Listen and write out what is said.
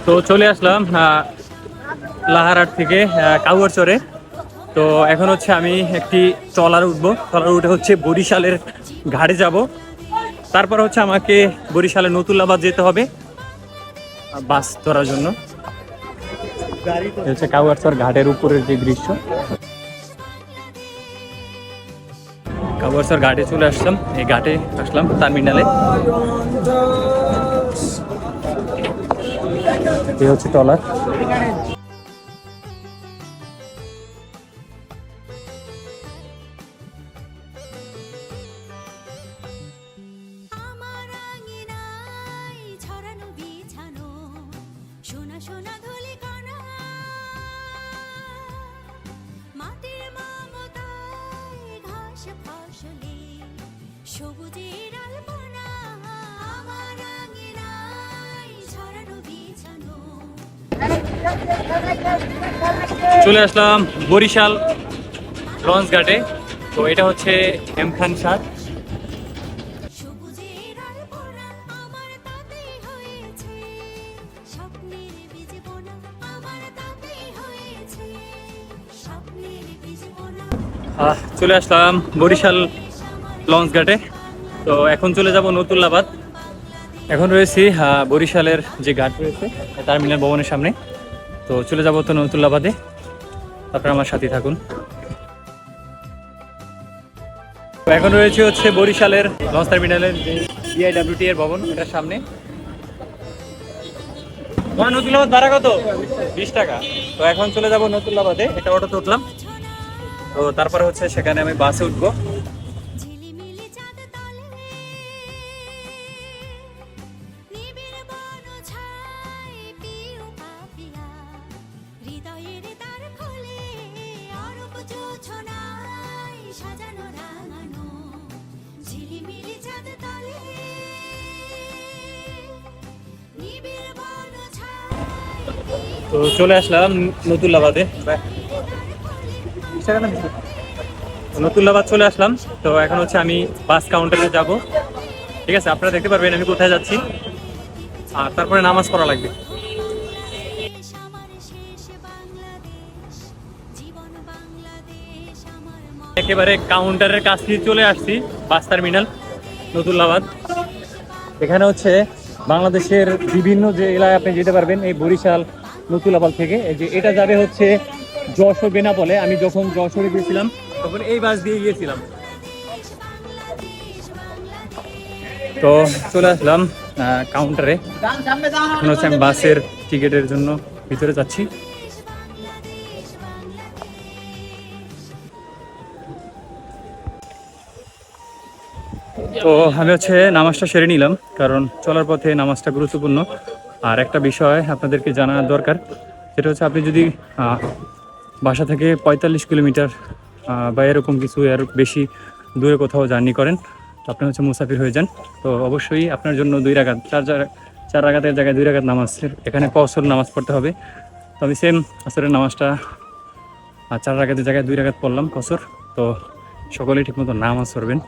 তো চলে আসলাম লাহারহাট থেকে কাউয়ারচরে। তো এখন হচ্ছে আমি একটি ট্রলার উঠবো, ট্রলার উঠে হচ্ছে বরিশালের ঘাটে যাব। তারপর হচ্ছে আমাকে বরিশালের নতুল্লাবাদ যেতে হবে বাস ধরার জন্য। হচ্ছে কাউয়ারচর ঘাটের উপরের যে দৃশ্য, কাউয়ারচর ঘাটে চলে আসলাম। এই ঘাটে আসলাম টার্মিনালে। এই হচ্ছে ট্রলার। চলে আসলাম বরিশাল লঞ্চ ঘাটে। তো এটা হচ্ছে এম খান সার। চলে আসলাম বরিশাল লঞ্চ ঘাটে। তো এখন চলে যাব নতুল্লাবাদ। এখন রয়েছি বরিশালের যে ঘাট রয়েছে টার্মিনাল ভবনের সামনে। তো চলে যাব তো নতুল্লাবাদে, আপনারা আমার সাথে থাকুন। তো এখন রয়েছে হচ্ছে বরিশালের লঞ্চ টার্মিনালের যে বিআইডব্লিউটি এর ভবন, এটার সামনে। নতুল্লাবাদ ভাড়া কত? 20 টাকা। তো এখন চলে যাব নতুল্লাবাদে, এটা অটোতে উঠলাম। তো তারপরে হচ্ছে সেখানে আমি বাসে উঠবো। তো চলে আসলাম নতুল্লাবাদে, নতুল্লাবাদ চলে আসলাম। তো এখন হচ্ছে আমি বাস কাউন্টারে যাব। ঠিক আছে, আপনারা দেখতে পারবেন আমি কোথায় যাচ্ছি। আর তারপরে নামাজ পড়া লাগবে। একেবারে কাউন্টারের কাছ থেকে চলে আসছি, বাস টার্মিনাল নতুল্লাবাদ। এখানে হচ্ছে বাংলাদেশের বিভিন্ন যে এলাকায় আপনি যেতে পারবেন এই বরিশাল নতুল্লাবাদ থেকে। এই যে এটা যাবে হচ্ছে যশোর বেনাপোলে। আমি যখন যশোরে গিয়েছিলাম তখন এই বাস দিয়ে গিয়েছিলাম। তো চলে আসলাম কাউন্টারে। এখন হচ্ছে আমি বাসের টিকিটের জন্য ভিতরে যাচ্ছি। তো আমি হচ্ছে নামাজটা সেরে নিলাম, কারণ চলার পথে নামাজটা গুরুত্বপূর্ণ। আর একটা বিষয় আপনাদেরকে জানা দরকার, সেটা হচ্ছে আপনি যদি বাসা থেকে 45 কিলোমিটার বা এরকম কিছু এর বেশি দূরে কোথাও জার্নি করেন, তো আপনি হচ্ছে মুসাফির হয়ে যান। তো অবশ্যই আপনার জন্য 2 রাকাত, চার রাকাতের জায়গায় 2 রাকাত নামাজ, এখানে কসর নামাজ পড়তে হবে। তো আমি সেম আসরের নামাজটা 4 রাকাতের জায়গায় 2 রাকাত পড়লাম কসর। তো সকলেই ঠিকমতো নামাজ পড়বেন।